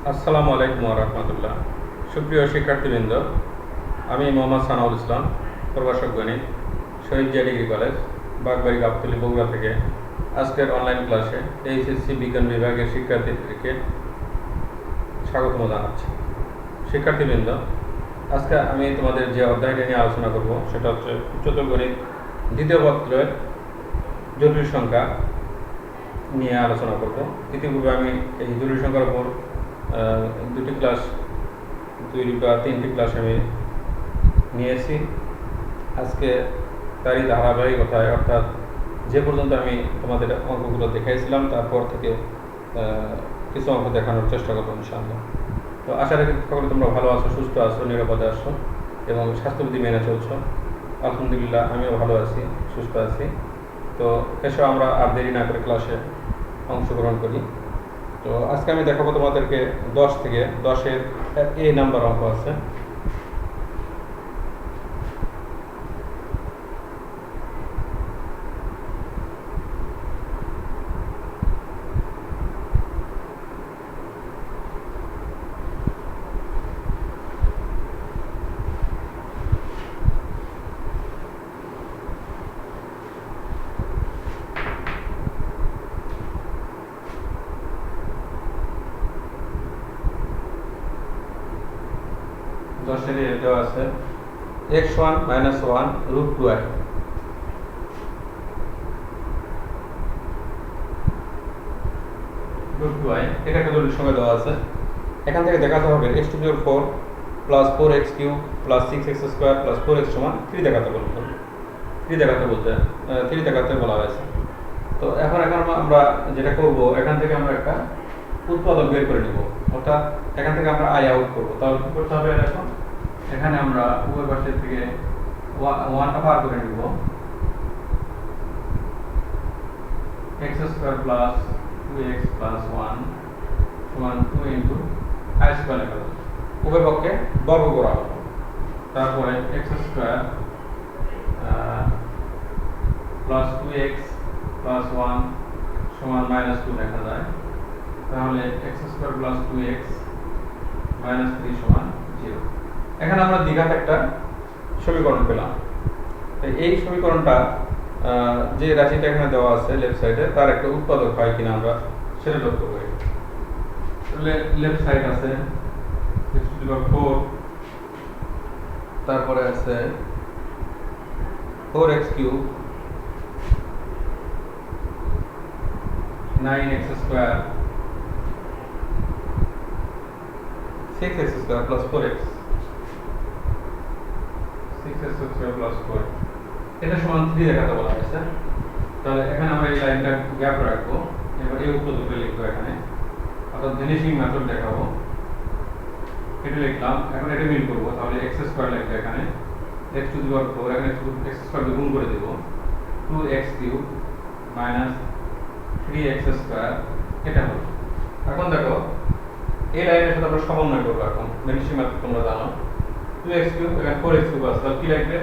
আসসালামু আলাইকুম ওয়া রাহমাতুল্লাহ। সুপ্রিয় শিক্ষার্থীবৃন্দ, আমি মোহাম্মদ সানাউল ইসলাম, প্রভাষক গণিত, শহীদ জিয়া ডিগ্রি কলেজ, বাগবাড়ি গাবতলী, বগুড়া থেকে আজকের অনলাইন ক্লাসে এইচএসসি বিজ্ঞান বিভাগের শিক্ষার্থীদেরকে স্বাগতম জানাচ্ছি। শিক্ষার্থীবৃন্দ, আজকে আমি তোমাদের যে অধ্যায়টা নিয়ে আলোচনা করব সেটা হচ্ছে উচ্চতর গণিত দ্বিতীয় পত্রের জটিল সংখ্যা নিয়ে আলোচনা করব। ইতিপূর্বে আমি এই জটিল সংখ্যার উপর দুটি ক্লাস, 2 বা 3টি ক্লাস আমি নিয়েছি। আজকে তারই ধারাবাহিকতায়, অর্থাৎ যে পর্যন্ত আমি তোমাদের অঙ্কগুলো দেখাইছিলাম তারপর থেকে কিছু অঙ্ক দেখানোর চেষ্টা করবো ইনশাআল্লাহ। তো আশা রাখি সকলে তোমরা ভালো আছো, সুস্থ আছো, নিরাপদে আছো এবং স্বাস্থ্যবিধি মেনে চলছো। আলহামদুলিল্লাহ আমিও ভালো আছি, সুস্থ আছি। তো এসব আমরা আর দেরি না করে ক্লাসে অংশগ্রহণ করি। তো আজকে আমি দেখাবো তোমাদেরকে 10 থেকে 10-এর এ নাম্বার অঙ্ক আছে। দশের দেওয়া আছে x1 - 1 √2i। এটা একটা জটিল সংখ্যা দেওয়া আছে। এখান থেকে দেখাতে হবে x⁴ plus 4x³ plus 6x² plus 4x সমান 3 দেখাতে বলতে 3 দেখাতে বলা হয়েছে। তো এখন আমরা যেটা করব, এখান থেকে আমরা একটা উৎপাদক বের করে নিব, অর্থাৎ এখান থেকে আমরা আই আউট করব। তাহলে কি করতে হবে? এখন এখানে আমরা উভয় পাশের থেকে 1টা পার করে নিব। x² প্লাস 2x প্লাস 1 সমান 2 ইন্টু i² লেখা যাবে। উভয় পক্ষে বর্গ করা হবে। তারপরে x² প্লাস 2x প্লাস 1 সমান -2 লেখা যায়। তাহলে x² প্লাস 2x মাইনাস 3 সমান 0। এখানে আমরা দ্বিঘাত একটা সমীকরণ পেলাম। এই সমীকরণটা যে রাশিটা এখানে দেওয়া আছে লেফট সাইডে, তার একটা উৎপাদক হয় কিনা আমরা সেটা লক্ষ্য করি। তাহলে লেফট সাইড আছে x⁴, তারপরে আছে 4x³ 9x² 6x² plus 4x 6x² plus 4 এটা সমান 3 দেখাতে বলা হয়েছে। তাহলে এখানে আমরা এই লাইনটা গ্যাপ রাখবো। এবার এই উৎপাদকটা লিখবো এখানে, অর্থাৎ ভ্যানিশিং মেথড দেখাবো। এটা লিখলাম। এখন এটা মিল করবো। তাহলে x² লিখবো এখানে, x⁴ এখানে x² দিয়ে গুণ করে দেব, 2x³ মাইনাস 3x² এটা হলো। এখন দেখো এই লাইনের সাথে আমরা সমন্বয় করবো। এখন ভ্যানিশিং মেথড তোমরা জানো, 2x³ এখানে 4x³ আছে, তাহলে কি লাগবে?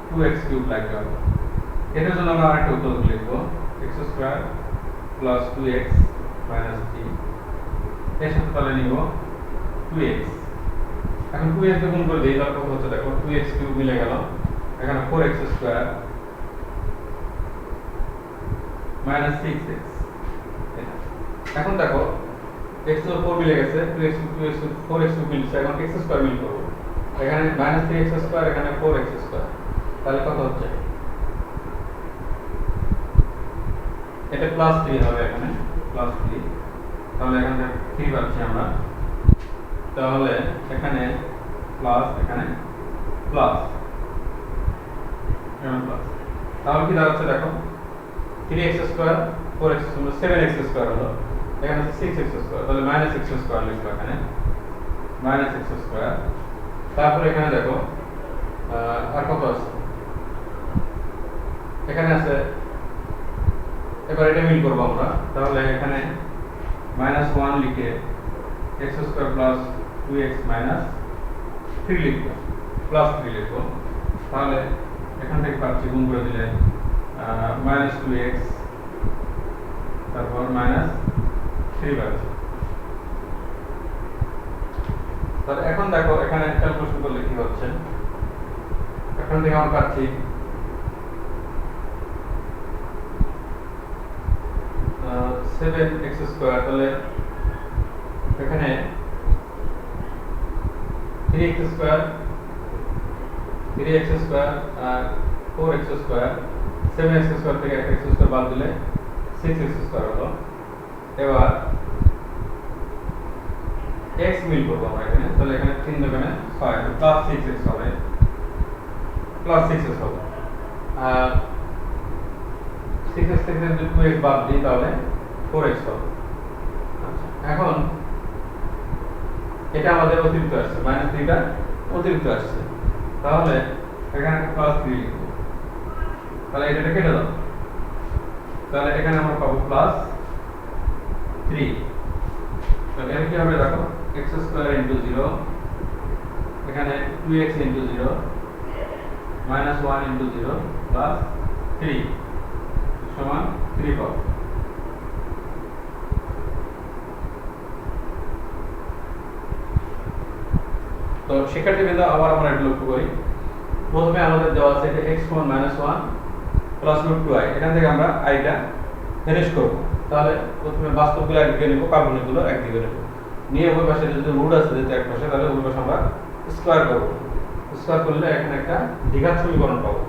2x³ লাগবে। এটার জন্য আমরা আরেকটা উৎপাদক লিখবো, x² প্লাস 2x মাইনাস 3 এর সাথে তাহলে নিব 2x। এখন 2x দিয়ে গুণ করে দিই, তাহলে কত হচ্ছে দেখো, 2x³ মিলে গেল। এখানে 4x² মাইনাস 6x। এখন দেখো x⁴ মিলে গেছে, 4x³ মিলছে। এখন x² মিল করবো। এখানে -3x², এখানে 4x², তাহলে কত হচ্ছে? এটা প্লাস 3 হবে, এখানে প্লাস 3। তাহলে এখানে 3 পাচ্ছি আমরা। তাহলে এখানে প্লাস, এখানে প্লাস, এখানে প্লাস। তাহলে কি দাঁড়াচ্ছে দেখো, 3x², 4x² 7x² হলো। এখানে 6x², তাহলে -x² লিখবো এখানে, -x²। তারপরে এখানে দেখো আর কত আছে, এখানে আছে। এবার এটা মিল করবো আমরা। তাহলে এখানে -1 লিখে x² প্লাস 2x মাইনাস 3 লিখবো, প্লাস 3 লিখবো। তাহলে এখান থেকে পাচ্ছি, গুণ করে দিলে -2x, তারপর -3 পাচ্ছি। তাহলে এখন দেখো এখানে ক্যালকুলেশন করলে কি হচ্ছে। এখান থেকে আমরা পাচ্ছি 7x স্কয়ার, তাহলে এখানে 3x স্কয়ার আর 4x স্কয়ার, 7x স্কয়ার থেকে x স্কয়ার বাদ দিলে 6x স্কয়ার হলো। এবার x মিল করব আমরা এখানে, তাহলে এখানে 3 দোকানে 6 প্লাস 6x হবে, প্লাস 6x হবে। আর 6x থেকে যদি 2x বাদ দিই তাহলে 4x হবে। আচ্ছা, এখন এটা আমাদের অতিরিক্ত আসছে, -3টা অতিরিক্ত আসছে, তাহলে এখানে একটা প্লাস 3 লিখব। তাহলে এটা কেটে দাও, তাহলে এখানে আমরা পাবো প্লাস 3। তাহলে এর কি হবে দেখো, x স্কয়ার ইনটু 0, এখানে 2x into 0 minus 1 into 0 plus 3 সমান 3 পাবো। তো শিক্ষার্থীবৃন্দ, আবার আমরা এটা লক্ষ্য করি। প্রথমে আমাদের দেওয়া আছে যে x সমান -1 প্লাস √2i, এখান থেকে আমরা আইটা ফিনিশ করব। তাহলে প্রথমে বাস্তবগুলো একদিকে নেব, কাল্পনিকগুলো একদিকে নেব, নিয়ে ওই পাশে যদি রুট আছে যেহেতু এক পাশে, তাহলে ওই পাশে আমরা স্কয়ার করব। স্কয়ার করলে এখানে একটা দ্বিঘাত সমীকরণ পাবো।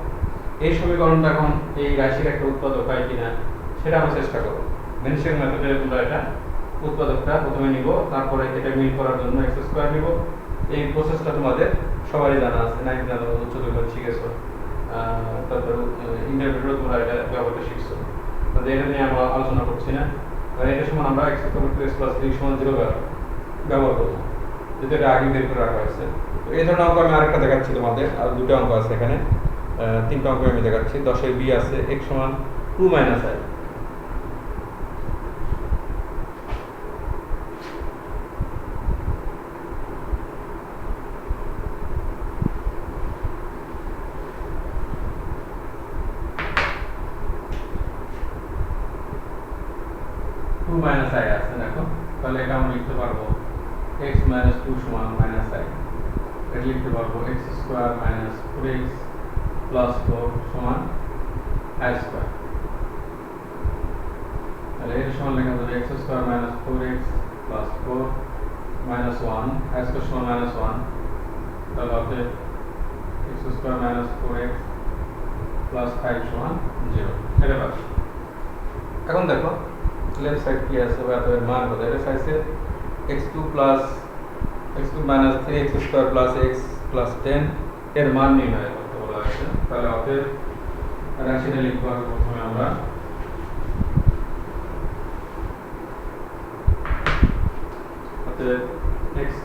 এই সমীকরণটা এখন এই রাশির একটা উৎপাদক হয় কিনা সেটা আমরা চেষ্টা করব। ভেনিশিয়ান মেথডে আমরা এটা উৎপাদকটা প্রথমে নিব, তারপরে এটা মিল করার জন্য x স্কয়ার নিব। এই প্রসেসটা তোমাদের সবারই জানা আছে, 9 উচ্চতর শিখেছো, তারপর ইন্টারভিউতে তোমরা এটা ব্যবহারটা শিখছো। তাহলে এটা নিয়ে আমরা আলোচনা করছি না। এটা সমান আমরা x স্কয়ার প্লাস 3 সমান 0 ব্যবহার করব, যেটা এটা আগে বের করে রাখা হয়েছে। তো এই ধরনের অঙ্ক আমি আরেকটা দেখাচ্ছি তোমাদের, আর দুটো অঙ্ক আছে এখানে, 3টা অঙ্ক আমি দেখাচ্ছি। 10 এর b আছে x সমান 2 - i, আছে দেখো। তাহলে এটা আমরা লিখতে পারবো x - 2 সমান -i, এটা লিখতে পারবো x স্কয়ার 4x প্লাস 4 সমান i স্কয়ার। তাহলে এটা সমান লেখা যাবে x square 4x plus 4 1 i square সমান -1, তাহলে হবে x স্কয়ার 4x প্লাস 5 সমান 0। এটা পাচ্ছি। এখন দেখো লেফট সাইড কি আছে বা এর মান কত, এটা আছে x2 - 3x square plus x plus 10 এর মান নির্ণয় করতে বলা হয়েছে। তাহলে অতএব রাশিটা লিখব প্রথমে আমরা, অতএব x³ -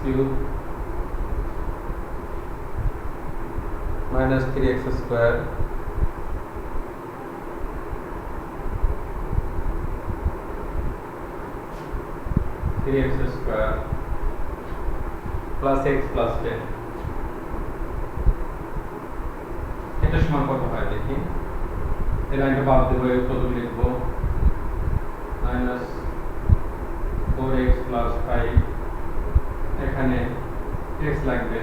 3x square plus x plus 10, এটা সমান কত হয় দেখি। এই লাইনটা বাদ দেবো, কত লিখব -4x প্লাস 5, এখানে x লাগবে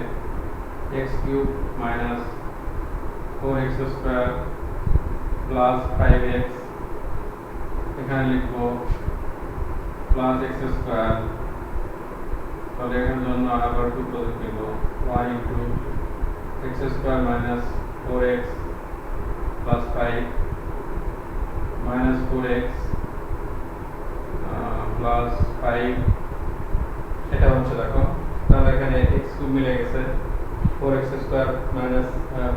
x³ - 4x square plus 5x, এখানে লিখব প্লাস x স্কয়ার। তাহলে এখানের জন্য আবার 2 প্রয়োগ দেব, 1 into x square 4x plus 5 4x plus 5, এটা হচ্ছে দেখো। তাহলে এখানে x³ মিলে গেছে, 4x square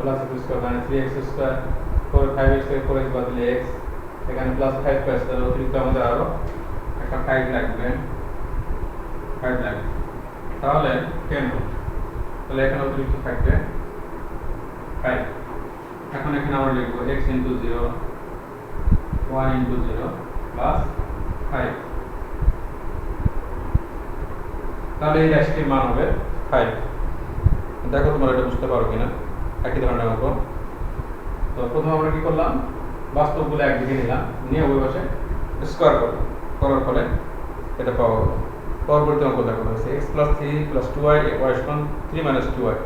plus x square 3x square, 5x থেকে 4x বাদ দিলে x, এখানে প্লাস 5 পাইছে, তাহলে অতিরিক্ত আমাদের আরো একটা 5 লাগবে, 5 লাগবে, তাহলে 10 হবে। তাহলে এখানে অতিরিক্ত থাকবে 5। এখন এখানে আমরা লিখব x ইনটু 0 1 ইনটু 0 প্লাস 5, তাহলে এই রাশিটির মান হবে 5। দেখো তোমরা এটা বুঝতে পারো কিনা, একই ধরনের অঙ্ক। তো প্রথমে আমরা কি করলাম, বাস্তবগুলো একদিকে নিলাম, নিয়ে ওই পাশে স্কয়ার করলাম, করার ফলে এটা পাওয়া গেল। পরবর্তী অঙ্ক দেখা হয়েছে x plus 3 plus 2y y সমান 3 মাইনাস 2y,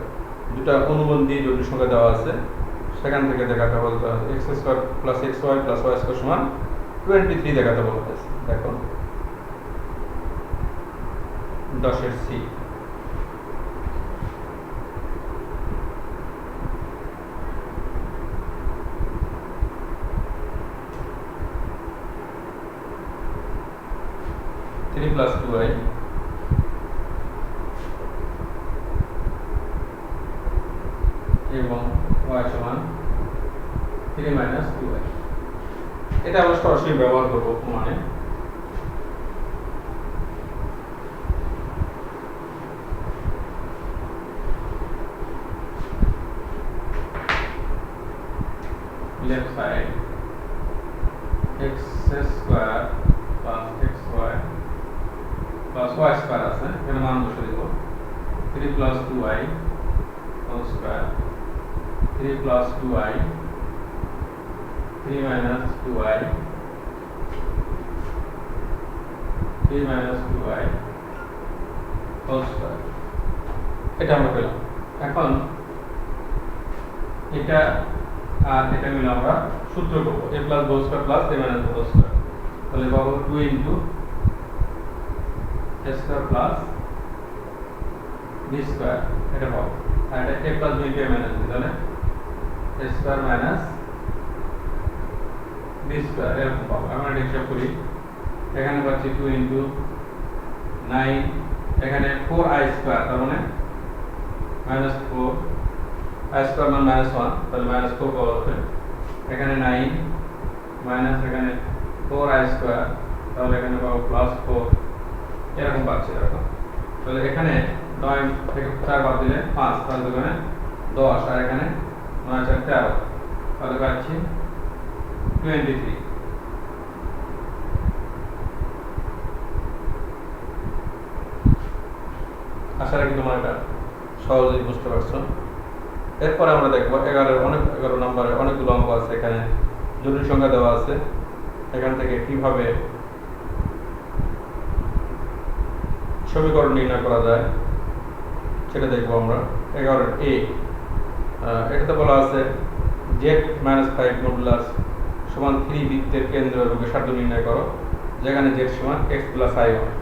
দুটা অনুবন্ধী জটিল সংখ্যা দেওয়া আছে, সেখান থেকে দেখাতে বলতে হবে x square plus xy plus y square সমান 23 দেখাতে বলা হয়েছে। দেখো 10 এর সি। थ्री प्लस 2y এবং y সমান 3 মাইনাস 2y। এটা আমরা সরাসরি ব্যবহার করব প্রমাণে। Left side x square plus xy plus y square আছে, এখানে মান বসে দেব 3 plus 2y whole square, 3 plus 2y 3 minus 2y 3 minus 2y whole square. এটা আমরা পেলাম। এখন এটা আর এটা মিলে আমরা সূত্র করব a plus b square plus a minus b square, তাহলে পাবো 2 into a square plus b square, এটা পাবো। আর এটা a plus b K minus b, তাহলে a square minus b square এরকম পাবো। আমরা এটা হিসাব করি, এখানে পাচ্ছি 2 ইনটু 9, এখানে 4i স্কয়ার, তার মানে মাইনাস 4 i স্কয়ার মান মাইনাস 1, তাহলে মাইনাস 4 পাওয়া যাবে। এখানে 9 মাইনাস এখানে 4i স্কয়ার, তাহলে এখানে পাবো প্লাস 4, এরকম পাচ্ছি এরকম। তাহলে এখানে 9 থেকে 4 বাদ দিলে 5, তাহলে এখানে 10, আর এখানে 9 4 13, তাহলে পাচ্ছি 23। আশা রাখি তোমরা এটা সহজেই বুঝতে পারছো। এরপরে আমরা দেখবো 11 নম্বরে অনেকগুলো অঙ্ক আছে, এখানে জটিল সংখ্যা দেওয়া আছে, এখান থেকে কিভাবে সমীকরণ নির্ণয় করা যায় সেটা দেখবো আমরা। 11 এ এটাতে বলা আছে z মাইনাস 5 মডুলাস সমান 3 বৃত্তের কেন্দ্র এবং ব্যাসার্ধ নির্ণয় করো, যেখানে z সমান x প্লাস i হয়।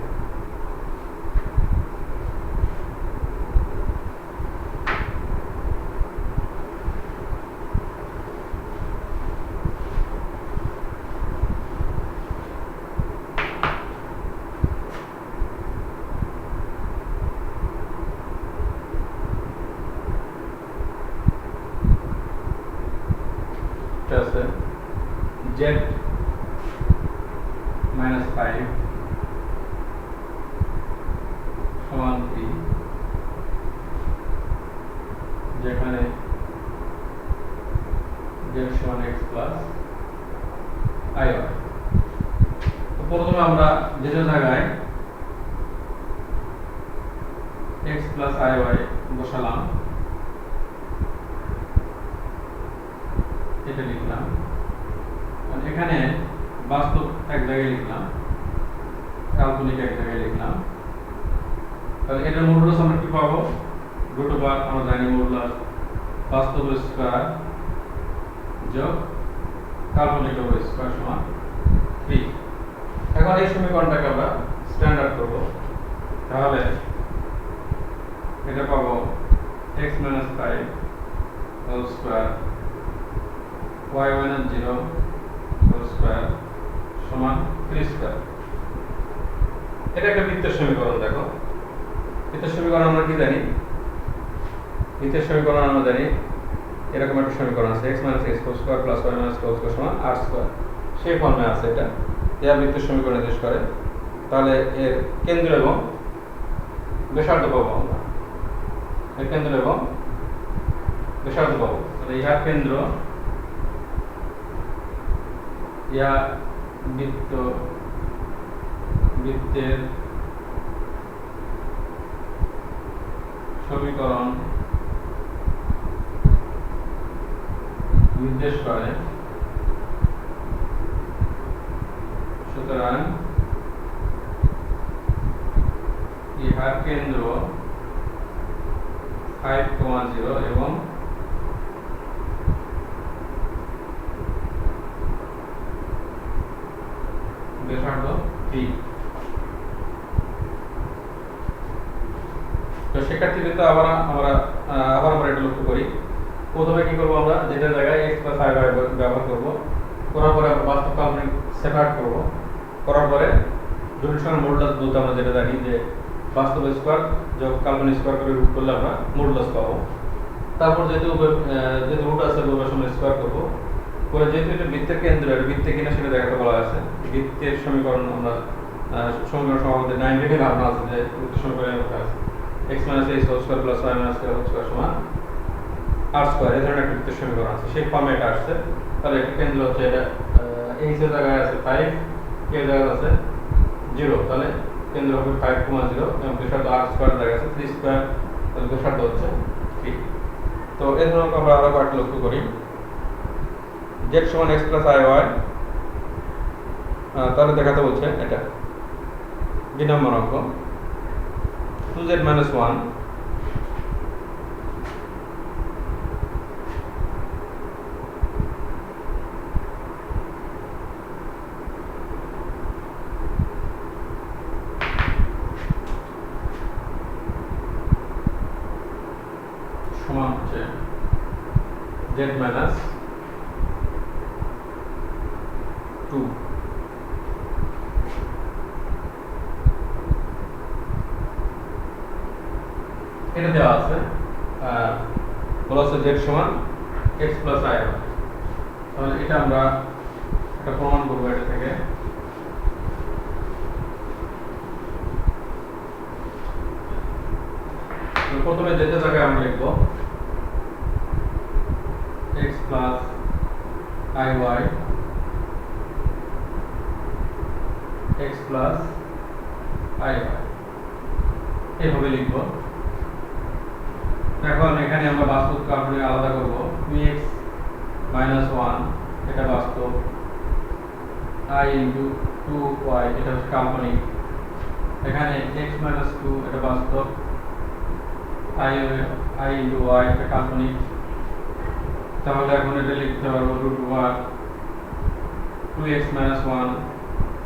আছে z মাইনাস 5 সমান 3, যেখানে z সমান x প্লাস i হয়। তো প্রথমে আমরা যে জায়গায় x প্লাস i y বসালাম, এটা লিখলাম, এখানে বাস্তব এক জায়গায় লিখলাম, কাল্পনিক এক জায়গায় লিখলাম। তাহলে এটার মডুলাস আমরা কি পাবো? রুট ওভার, আমরা জানি মডুলাস বাস্তব স্কয়ার যোগ কাল্পনিক স্কয়ার সমান 3। এখন এই সমীকরণটাকে আমরা স্ট্যান্ডার্ড করব, তাহলে এটা পাবো x minus 5 whole square y minus 0 whole square সমান 3 স্কয়ার। এটা একটা বৃত্তের সমীকরণ। দেখো বৃত্তের সমীকরণ আমরা কি জানি? বৃত্তের সমীকরণ আমরা জানি এরকম একটা সমীকরণ আছে, x minus x whole square plus y minus whole square সমান r স্কয়ার, সেই ফর্মে আছে এটা। এটা বৃত্তের সমীকরণ নির্দেশ করে। তাহলে এর কেন্দ্র এবং ব্যাসার্ধ পাবো আমরা, এর কেন্দ্র এবং ব্যাসার্ধ পাবো। তাহলে ইহা কেন্দ্র, ইহা বৃত্ত, বৃত্তের সমীকরণ নির্দেশ করে। সুতরাং ইহার কেন্দ্র 5,0 এবং ব্যাসার্ধ 3। তো শিক্ষার্থীবৃন্দ আবার আমরা এটা লক্ষ্য করি। প্রথমে কি করব, আমরা যেটা জায়গায় x + i ব্যবহার করব, করার পরে আমরা বাস্তব কাল্পনিক সেপারেট করব, করার পরে জটিল সংখ্যার মডুলাস বলতে আমরা যেটা জানি যে বাস্তব স্কয়ার যোগ কাল্পনিক স্কয়ার করে রুট করলে আমরা মডুলাস পাবো। তারপর যেহেতু রুট আছে উভয় সময় স্কয়ার করব, করে যেহেতু এটা বৃত্তের কেন্দ্র, এটা বৃত্তে কিনা সেটা দেখাতে বলা আছে। বৃত্তের সমীকরণ আমরা সমীকরণ সমাধানে 9 ধারণা আছে যে বৃত্তের সমীকরণের মধ্যে আছে x - a² + y - a² r², এই ধরনের একটা বৃত্তের সমীকরণ আছে, সেই ফর্মে এটা আসছে। তাহলে একটা কেন্দ্র হচ্ছে এটা x এর জায়গায় আছে 5, k এর জায়গায় আছে 0, তাহলে কেন্দ্র হবে 5,0 এবং ব্যাসার্ধ r² এর জায়গায় আছে 3², তাহলে ব্যাসার্ধ হচ্ছে 3। তো এই ধরনের আমরা আরো কয়েকটা লক্ষ্য করি। z = x + iy, তাহলে দেখাতে বলছে এটা 2 নম্বর অঙ্ক 2z - 1 সমান হচ্ছে z - 2। এটা দেওয়া আছে বলা আছে z = x + i। তাহলে এটা আমরা একটা প্রমাণ করব। এটা থেকে প্রথমে যেটা জায়গায় আমরা লিখব x + iy, x + iy এইভাবে লিখব। এখন এখানে আমরা বাস্তব কাল্পনিক আলাদা করব। 2x - 1 এটা বাস্তব, i * 2y এটা হচ্ছে কাল্পনিক। এখানে x - 2 এটা বাস্তব, i * y এটা কাল্পনিক। তাহলে এখন এটা লিখতে পারবো √1 2x - 1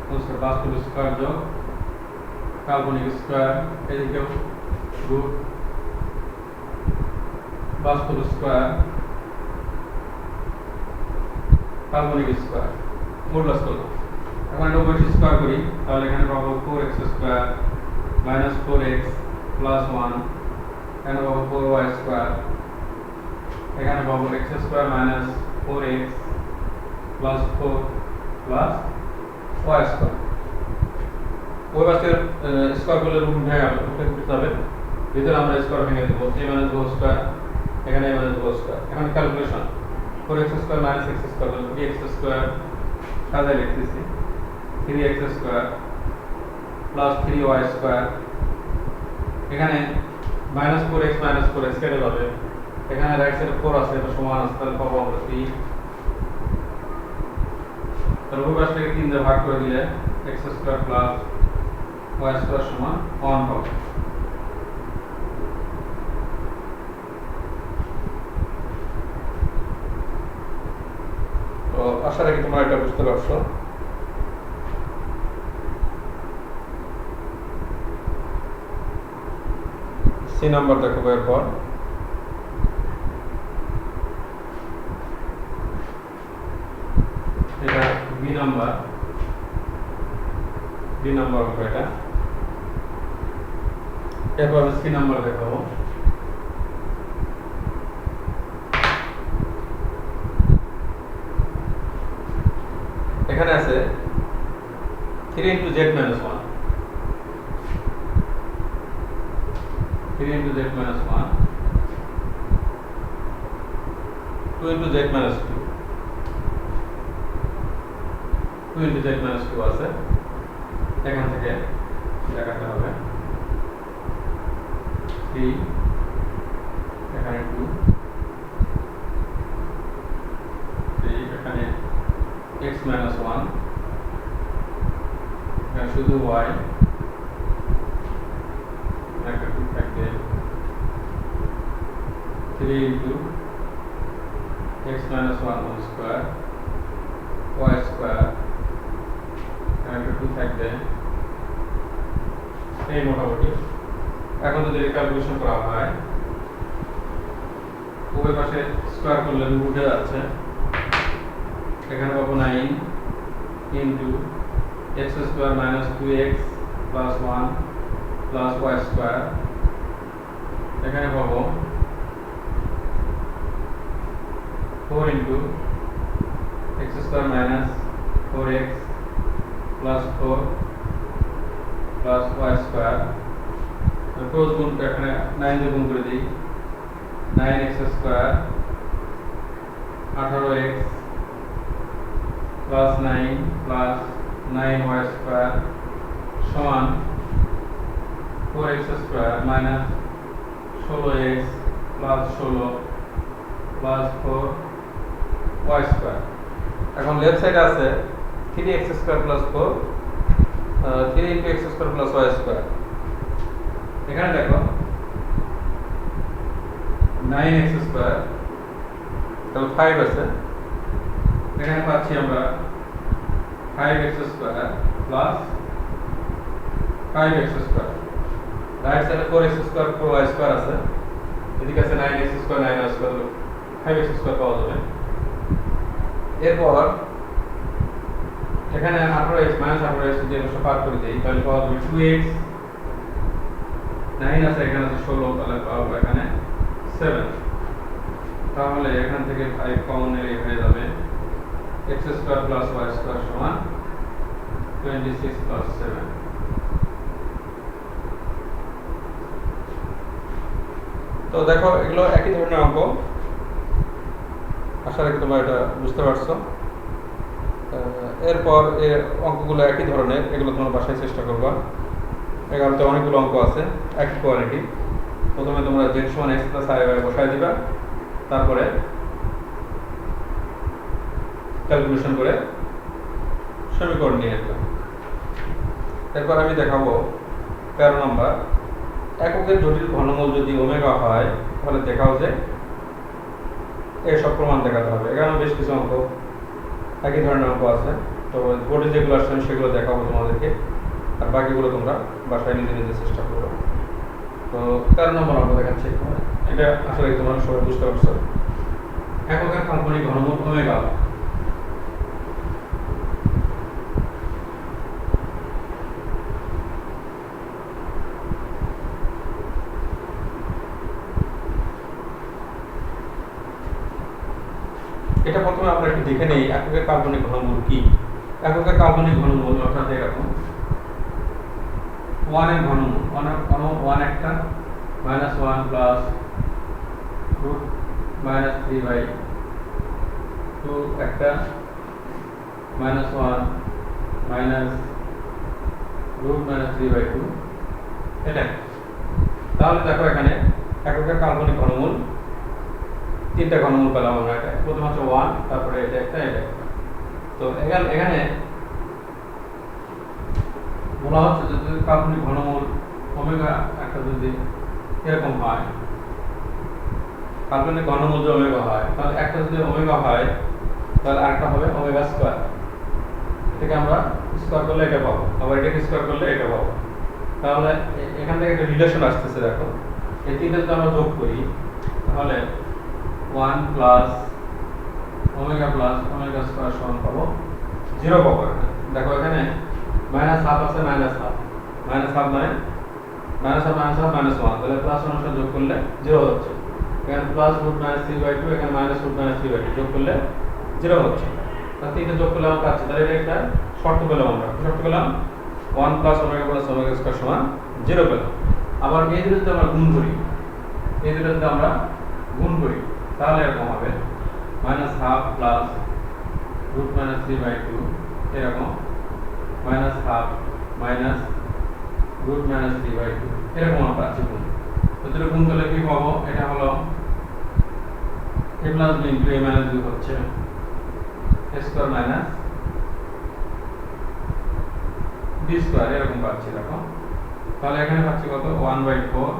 হচ্ছে বাস্তব স্কয়ার যোগ কাল্পনিক স্কয়ার, এদিকেও রুট বাস্তব স্কয়ার কাল্পনিক স্কয়ার মডুলাস করলাম। এখন এটা উভয় স্কয়ার করি, তাহলে এখানে পাবো 4x² - 4x + 1, এখানে পাবো 4y², এখানে পাবো x² - 4x + 4 + y²। ওই পাশের স্কয়ারগুলো রুট ভেঙে করতে হবে, ভিতরে আমরা স্কয়ার ভেঙে দেব, a - b², এখানে a - b²। এখন ক্যালকুলেশন 4x² - x² 3x² সাজায় লিখতেছি 3x² + 3y²। এখানে -4x - 4x কেটে যাবে, এখানে রাইট সাইডে 4 আছে, এটা সমান আছে, তাহলে পাবো আমরা 3। তাহলে উভয় পাশটাকে 3 দিয়ে ভাগ করে দিলে x² + y² = 1 পাবো। তো আশা রাখি তোমরা এটা বুঝতে পারছো। সি নাম্বার দেখো এরপর এটা বি নাম্বার অঙ্ক এটা। এরপর আমি সি নাম্বার দেখাবো। এখানে আছে 3 × z - 1, 3 × z - 1, 2 × z - 2, 2 × z - 2 আছে, এখান থেকে দেখাতে হবে 3, এখানে 2, 3, এখানে x - 1, এখানে শুধু y, একটা 2 থাকবে 3 into x minus 1 whole square y square একটা 2 থাকবে। এই মোটামুটি এখন যদি ক্যালকুলেশন করা হয় উভয় পাশে স্কয়ার করলে উঠে যাচ্ছে, এখানে পাবো 9 into x square minus 2x plus 1 plus y square, এখানে পাবো 4 into x square minus 4x plus 4 plus y square. Cross গুণ এখানে 9 দিয়ে গুণ করে দিই, 9x square 18x plus 9 plus 9y square সমান 4x square minus 16x plus 16 plus 4y square. এখন লেফট সাইডে আছে 3x square plus 4 3 into x square plus y square. এখানে দেখো 9x স্কয়ার তাহলে 5 আছে, এখানে পাচ্ছি আমরা 5x square plus 5x square. Right সাইডে 4x স্কয়ার 4y স্কয়ার আছে, এদিকে আছে 9x square 9y square 5x square পাওয়া যাবে। এরপর এখানে 18x মাইনাস 18x যদি আমরা পার করে দেই তাহলে পাওয়া যাবে 2x, 9 আছে এখানে আছে 16 তাহলে পাবো এখানে 7। তাহলে এখান থেকে 5 কমন নিলে হয়ে যাবে x square plus y square সমান 26 প্লাস 7। তো দেখো এগুলো একই ধরনের অঙ্ক, আশা রাখি তোমরা এটা বুঝতে পারছো। এরপর এই অঙ্কগুলো একই ধরনের, এগুলো তোমরা বাসায় চেষ্টা করবা। এখানে অনেকগুলো অঙ্ক আছে একই কোয়ালিটি। প্রথমে তোমরা z সমান x প্লাস i বসায় দিবা, তারপরে ক্যালকুলেশন করে সমীকরণ নিয়ে আসবে। এরপর আমি দেখাবো 13 নম্বর, এককের জটিল ঘনমূল যদি ওমেগা হয় তাহলে দেখাও যে এর সব প্রমাণ দেখাতে হবে। এখানে বেশ কিছু অঙ্ক একই ধরনের অঙ্ক আছে, তো বোর্ডে যেগুলো আসছে সেগুলো দেখাবো তোমাদেরকে, আর বাকিগুলো তোমরা বাসায় নিজে নিজে চেষ্টা করো। তো 13 নম্বর অঙ্ক দেখাচ্ছি, এটা আসলে তোমরা সবাই বুঝতে পারছো। এককের কাল্পনিক ঘনমূল ওমেগা। এটা প্রথমে আমরা একটু দেখে নেই এককের কাল্পনিক ঘনমূল কি। এককের কাল্পনিক ঘনমূল অর্থাৎ এরকম 1 এর ঘনমূল 1 একটা মাইনাস 1 প্লাস রুট মাইনাস 3/2 একটা মাইনাস 1 মাইনাস রুট মাইনাস 3/2 এটা। তাহলে দেখো এখানে এককের কাল্পনিক ঘনমূল তিনটা ঘনমূল পেলাম আমরা। এটা প্রথম হচ্ছে 1, তারপরে এটা একটা এটা একটা। তো এখানে বলা হচ্ছে যে যদি কাল্পনিক ঘনমূল ওমেগা একটা যদি এরকম হয়, কাল্পনিক ঘনমূল যদি ওমেগা হয় তাহলে একটা যদি ওমেগা হয় তাহলে আরেকটা হবে ওমেগা স্কয়ার। এটাকে আমরা স্কয়ার করলে এটা পাবো, আবার এটাকে স্কয়ার করলে এটা পাবো। তাহলে এখান থেকে একটা রিলেশন আসতেছে। দেখো এই তিনটা যদি আমরা যোগ করি তাহলে 1 প্লাস ওমেগা স্কয়ার সমান পাবো 0 পাবো। দেখো এখানে মাইনাস হাফ আছে, মাইনাস হাফ মানে মাইনাস হাফ মাইনাস 1, তাহলে প্লাস অনুসারে যোগ করলে 0 হচ্ছে। এখানে প্লাস রুট মাইনাস 3/2, এখানে মাইনাস রুট মাইনাস 3/2 যোগ করলে 0 হচ্ছে। তাহলে তিনটা যোগ করলে আমরা পাচ্ছি, তাহলে এটা একটা শর্ত পেলাম। আমরা শর্ত পেলাম 1 প্লাস ওমেগা স্কয়ার সমান 0 পেলাম। আবার এই দুটো যদি আমরা গুণ করি, তাহলে এরকম হবে minus half plus root minus 3/2 এরকম minus half minus root minus 3/2 এরকম আমরা পাচ্ছি গুণ। তো দুটো গুণ করলে কি পাবো? এটা হলো a plus b into a minus b হচ্ছে a square minus b square এরকম পাচ্ছি। দেখো তাহলে এখানে পাচ্ছি কত 1/4,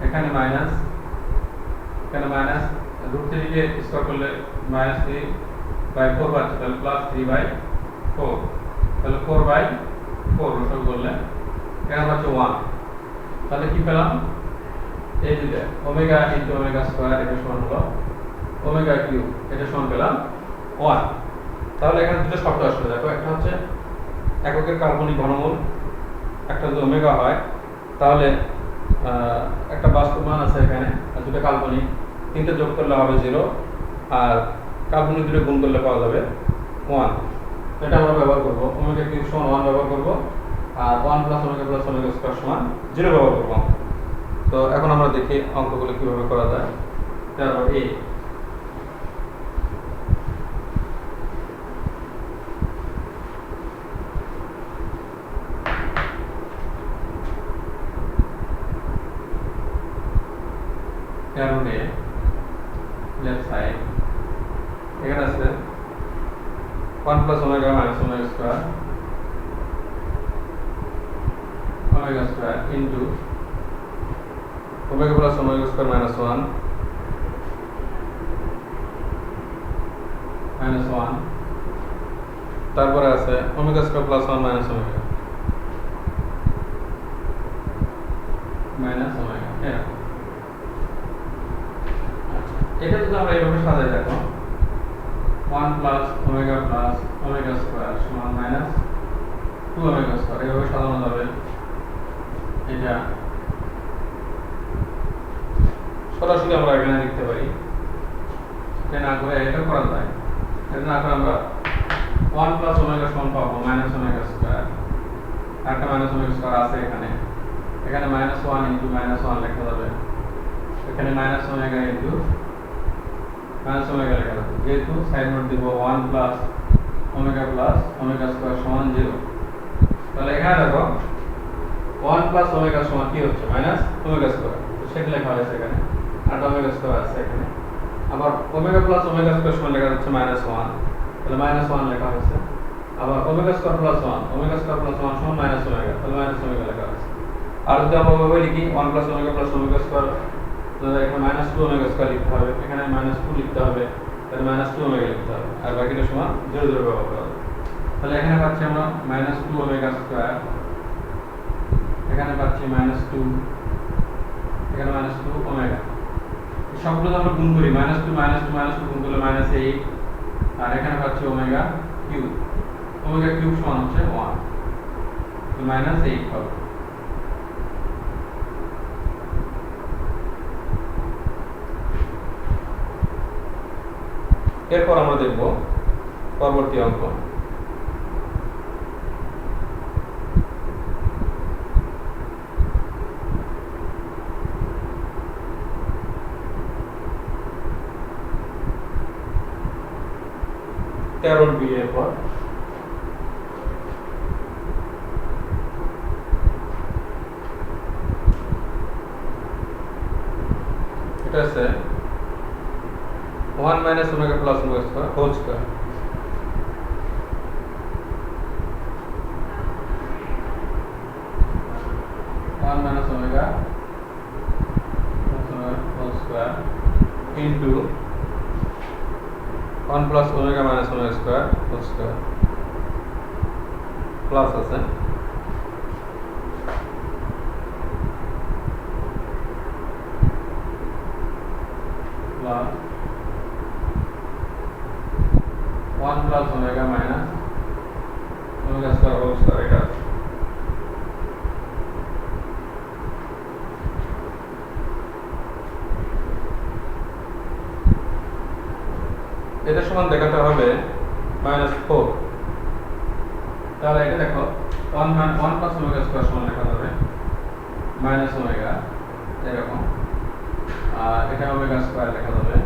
এখানে মাইনাস, এখানে মাইনাস √3 কে স্কয়ার করলে -3/4 পাচ্ছি, তাহলে +3/4, তাহলে 4/4 রসল করলে এখানে পাচ্ছি 1। তাহলে কি পেলাম, এই যে ওমেগা ইনটু ওমেগা স্কয়ার এটা সমান হলো ওমেগা কিউব, এটা সমান পেলাম 1। তাহলে এখানে দুটো শব্দ আসলে দেখো, একটা হচ্ছে এককের কাল্পনিক ঘনমূল, একটা যদি ওমেগা হয় তাহলে একটা বাস্তব মান আছে এখানে, আর দুটো কাল্পনিক, তিনটে যোগ করলে হবে 0, আর কাল্পনিক দুটো গুণ করলে পাওয়া যাবে 1। এটা আমরা ব্যবহার করব, ওমেগা কিউব সমান 1 ব্যবহার করব, আর 1 + ওমেগা স্কয়ার সমান 0 ব্যবহার করব। তো এখন আমরা দেখি অঙ্কগুলো কিভাবে করা যায়। তারপর a লেফট সাইড এখানে আছে 1 + omega - omega square omega square into omega + omega square -1 -1, তারপরে আছে ওমেগা স্কয়ার + 1 - ওমেগা ওমেগা এরকম। এটা যদি আমরা এইভাবে সাজাই, দেখো 1 + ওমেগা + ওমেগা স্কয়ার সমান -2 ওমেগা স্কয়ার, এইভাবে সাজানো যাবে। এটা সরাসরি আমরা এখানে লিখতে পারি, এটা না করে এটা করা যায়। এটা না করে আমরা 1 + ওমেগা সমান পাবো -ওমেগা স্কয়ার, একটা ওমেগা স্কয়ার আছে এখানে, এখানে -1 ইনটু -1 লেখা যাবে, এখানে ওমেগা ইনটু ওমেগা লেখা যাবে। যেহেতু সাইড নোট দিব 1 + ওমেগা স্কয়ার সমান 0, তাহলে এখানে দেখো 1 + ওমেগা সমান কি হচ্ছে ওমেগা স্কয়ার, তো সেটা লেখা হয়েছে এখানে, আর ওমেগা স্কয়ার আছে এখানে। আবার ওমেগা + ওমেগা স্কয়ার সমান লেখা যাচ্ছে -1, তাহলে -1 লেখা হয়েছে। আবার ওমেগা স্কয়ার + 1 সমান -ওমেগা, তাহলে -ওমেগা লেখা হয়েছে। আর যদি আমরা ওইভাবে লিখি 1 + ওমেগা ওমেগা স্কয়ার, তাহলে এখানে -2 ওমেগা স্কয়ার লিখতে হবে, এখানে -2 লিখতে হবে, তাহলে -2 ওমেগা লিখতে হবে, আর বাকিটা সমান 0 0 ব্যবহার করা হবে। তাহলে এখানে পাচ্ছি আমরা -2 ওমেগা স্কয়ার, এখানে পাচ্ছি -2, এখানে -2 ওমেগা। সবগুলো আমরা গুণ করি, -2 গুণ করলে -8, আর এখানে পাচ্ছি ওমেগা কিউব, ওমেগা কিউব সমান হচ্ছে 1, তো -8 হবে। এরপর আমরা দেখব পরবর্তী অঙ্ক। তেরোর বি এর পর এটা আছে 1 - omega + omega square whole square, omega whole square into 1 + omega - omega square whole square, plus আছে plus 1 + omega - omega square whole square, এটা এটা সমান দেখাতে হবে -4। তাহলে এটা দেখো 1 + ওমেগা স্কয়ার সমান লেখা যাবে -ওমেগা এরকম, আর এটা ওমেগা স্কয়ার লেখা যাবে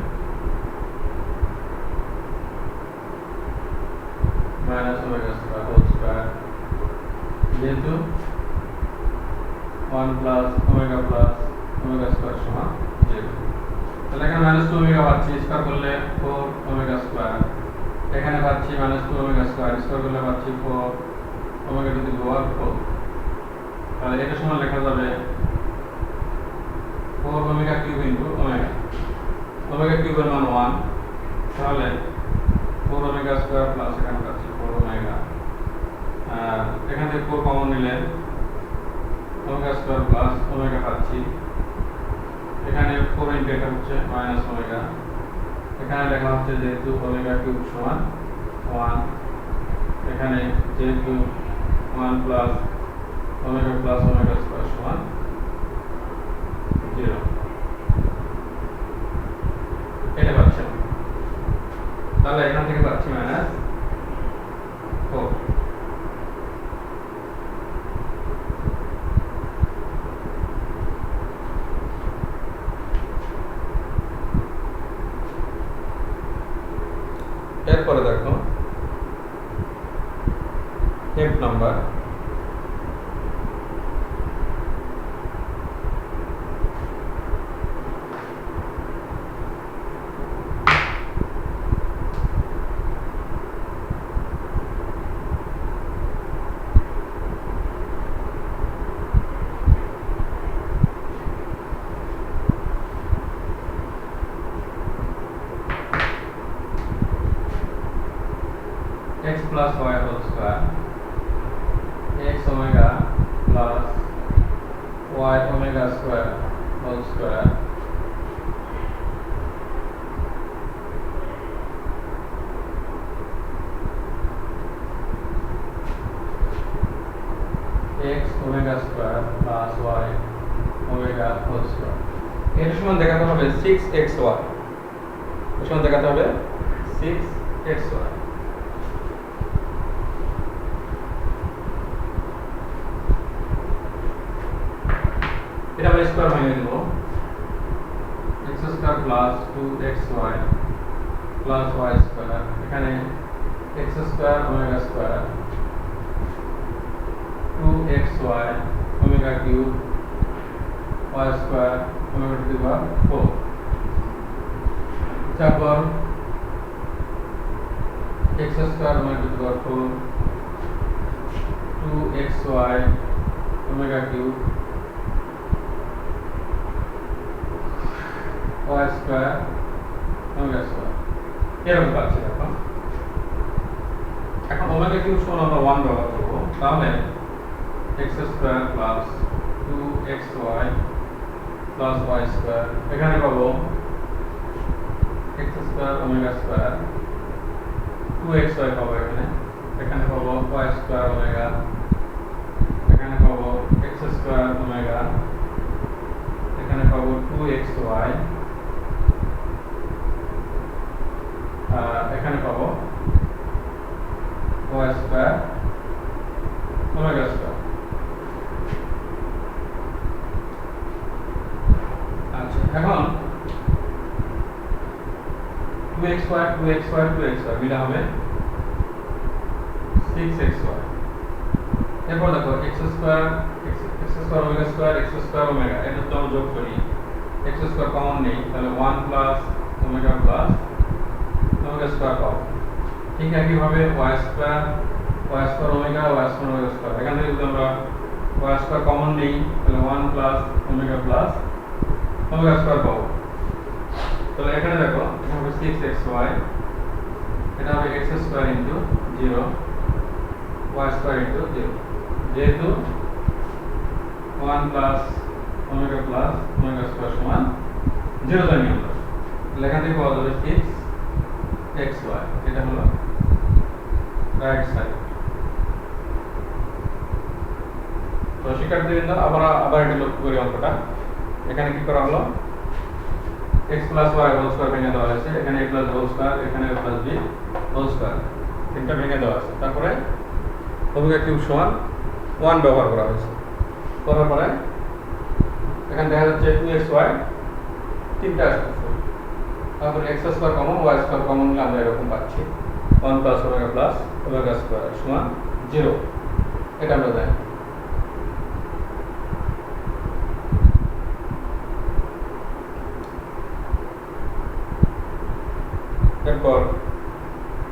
ওমেগা স্কয়ার হোল স্কয়ার, যেহেতু 1 + ওমেগা ওমেগা স্কয়ার সমান 0, তাহলে এখানে -2 ওমেগা পাচ্ছি, স্কয়ার করলে 4 ওমেগা স্কয়ার, এখানে পাচ্ছি -2 ওমেগা স্কয়ার, স্কয়ার করলে পাচ্ছি 4 ওমেগা টু দি পাওয়ার 4, তাহলে এটা সমান লেখা যাবে 4 omega cube into omega. Omega কিউবের মান 1, তাহলে 4 ওমেগা স্কয়ার প্লাস এখানে পাচ্ছি 4 ওমেগা, এখান থেকে 4 কমন নিলে ওমেগা স্কয়ার প্লাস ওমেগা পাচ্ছি, এখানে 4 ইনটু এটা হচ্ছে মাইনাস ওমেগা, এখানে লেখা হচ্ছে যেহেতু ওমেগা কিউব সমান 1, এখানে যেহেতু 1 প্লাস ওমেগা স্কয়ার সমান 0, এটা পাচ্ছি। তাহলে এখান থেকে পাচ্ছি মাইনাস 4। এরপরে দেখো next number, x plus y whole square, x omega plus y omega square whole square x omega square plus y omega whole square, এর সমান দেখাতে হবে 6xy, এর সমান দেখাতে হবে 6xy। এটা আমরা স্কয়ার ভেঙে দেব, x square plus 2xy plus y square, এখানে x square omega square 2xy omega cube y square omega to the power 4, তারপর x square omega to the power 4 2xy omega cube y square omega square, এরকম পাচ্ছি। এখন omega cube সমান আমরা 1 ব্যবহার করব, তাহলে x square plus 2xy plus y square, এখানে পাবো x square omega square 2xy পাবো, এখানে পাবো y স্কয়ার ওমেগা, এখানে পাবো x স্কয়ার ওমেগা, এখানে পাবো 2xy, এখানে পাবো y স্কয়ার ওমেগা স্কয়ার। আচ্ছা, এখন 2xy মিলে হবে 6xy। এরপর দেখো x square omega square x square omega, এটা তো আমরা যোগ করি, x স্কয়ার কমন নেই, তাহলে 1 প্লাস ওমেগা স্কয়ার পাবো। ঠিক একইভাবে y স্কয়ার ওমেগা স্কয়ার, এখান থেকে যদি আমরা y স্কয়ার কমন নেই, তাহলে 1 প্লাস ওমেগা স্কয়ার পাবো। তাহলে এখানে দেখো এখানে হবে 6xy, এটা হবে x square into 0 y square into 0, যেহেতু 1 প্লাস ওমেগা স্কয়ার সমান 0 জানি আমরা, তাহলে এখান থেকে পাওয়া যাবে 6xy, এটা হলো রাইট সাইড। তো শিক্ষার্থীবৃন্দ আবার এটা লক্ষ্য করি অঙ্কটা, এখানে কি করা হলো x plus y whole square ভেঙে দেওয়া হয়েছে, এখানে a প্লাস হোল স্কয়ার, এখানে a plus b whole square, তিনটা ভেঙে দেওয়া আছে, তারপরে ওমেগা কিউব সমান 1 ব্যবহার করা হয়েছে, করার পরে এখানে দেখা যাচ্ছে 2xy তিনটা আসছে, তারপরে x square common y square common নিলে আমরা এরকম পাচ্ছি 1 প্লাস ওমেগা স্কয়ার সমান 0, এটা আমরা জানি। এরপর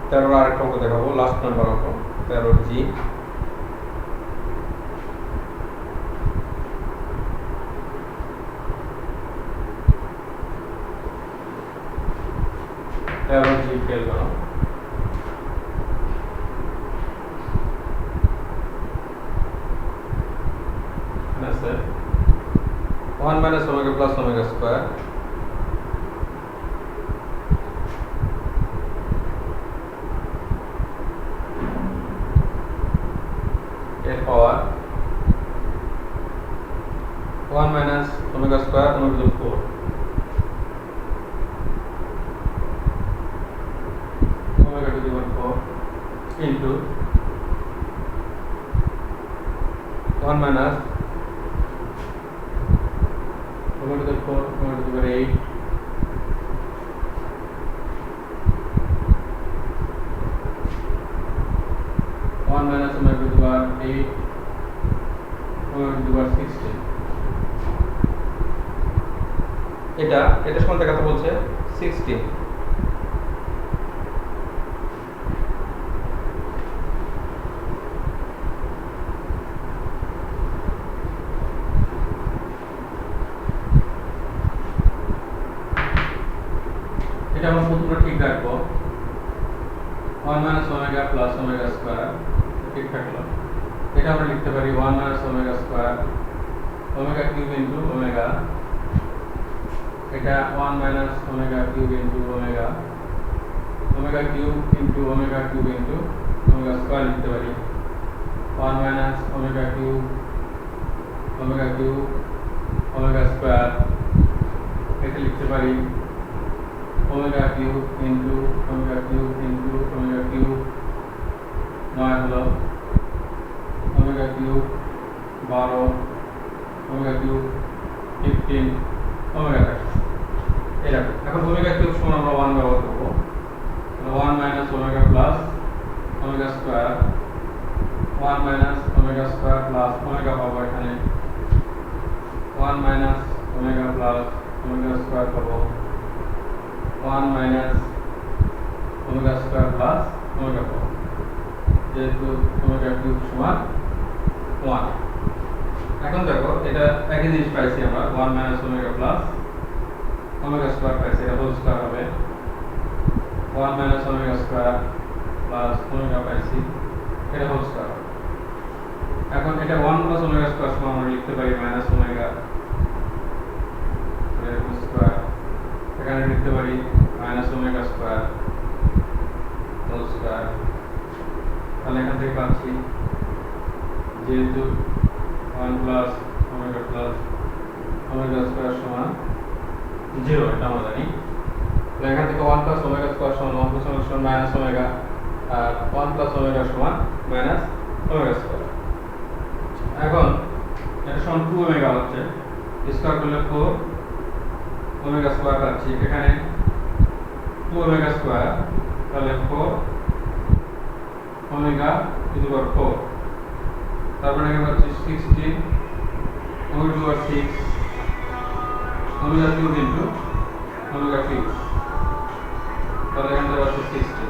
13 আরেকটা অঙ্ক দেখাবো, লাস্ট নাম্বার অঙ্ক 13G। খেয়াল করো। আছে 1 minus omega plus omega square এর পাওয়ার 1 minus omega square omega to the 4 omega to the 4 into 1 minus omega to the 4 omega to the 8 1 minus omega to the 8 omega to the 16 এটা সমান দেখাতে বলছে 16। এটা আমরা প্রথমে ঠিক রাখবো 1 minus omega plus omega square ঠিক থাকলো। এটা আমরা লিখতে পারি 1 minus omega square omega cube into omega, এটা 1 minus omega cube into omega, omega cube into omega cube into omega square লিখতে পারি 1 minus omega cube omega square, এটা লিখতে পারি omega cube into omega cube into omega cube 9 হলো omega cube 12 omega cube 15 omega এরকম। এখন omega cube সমান আমরা 1 ব্যবহার করব, 1 minus omega plus omega square 1 minus omega square plus omega পাবো এখানে 1 minus omega plus omega square পাবো 1 minus omega square plus omega পাবো, যেহেতু omega cube সমান 1। এখন দেখো এটা একই জিনিস পাইছি আমরা 1 minus omega plus omega square পাইছি, এটা হোল স্কয়ার হবে 1 minus omega square plus omega পাইছি, এটা হোল স্কয়ার হবে। এখন এটা 1 plus omega square সমান আমরা লিখতে পারি minus omega square, এখানে লিখতে পারি minus omega square whole square. তাহলে এখান থেকে পাচ্ছি যেহেতু 1 plus omega square সমান 0, এটা আমরা জানি। তো এখান থেকে 1 plus omega square সমান 1 plus omega সমান minus omega, আর 1 plus omega সমান minus omega square। এখন এটা সমান 2 omega হচ্ছে, স্কয়ার করলে 4 omega square পাচ্ছি, এখানে 2 omega square, তাহলে 4 omega to the power 4, তারপরে এখানে পাচ্ছি 16 omega to the power 6 omega cube into omega cube, তাহলে এখানে পাচ্ছি 16।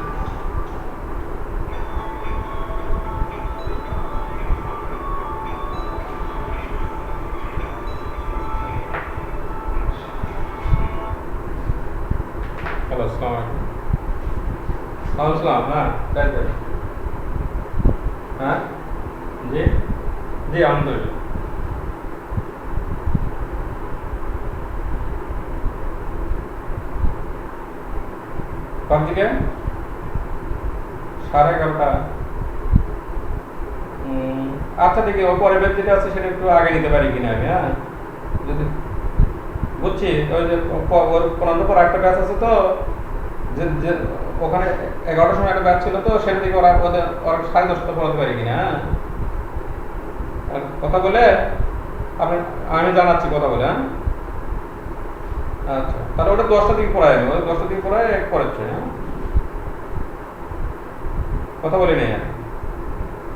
হ্যালো, আসসালামু আলাইকুম। আসসালাম। হ্যাঁ, তাই তাই। হ্যাঁ, জি জি, আলহামদুলিল্লাহ। কখন থেকে? 11:30। আচ্ছা, দেখি ও পরের ব্যাচ যেটা আছে সেটা একটু আগে নিতে পারি কিনা আমি। হ্যাঁ, যদি বুঝছি, ওই যে ওর পড়ানোর পর একটা ব্যাচ আছে, তো যে ওখানে 11টার সময় একটা ব্যাচ ছিল, তো সেটা থেকে ওরা 10:30 পড়াতে পারি কিনা। হ্যাঁ, কথা বলে আমি জানাচ্ছি, কথা বলে। হ্যাঁ, আচ্ছা, তাহলে ওটা 10টার দিকে পড়ায়, আমি 10টার দিকে পড়ায় পড়াচ্ছে। হ্যাঁ, কথা বলি নেই।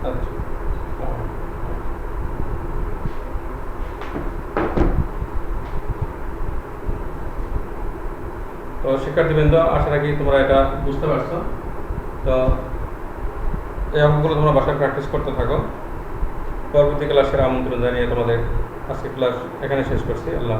আচ্ছা, তো শিক্ষার্থীবৃন্দ, আশা রাখি তোমরা এটা বুঝতে পারছো। তো এই অঙ্কগুলো তোমরা বাসায় প্র্যাকটিস করতে থাকো। পরবর্তী ক্লাসের আমন্ত্রণ জানিয়ে তোমাদের আজকে ক্লাস এখানে শেষ করছি। আল্লাহ।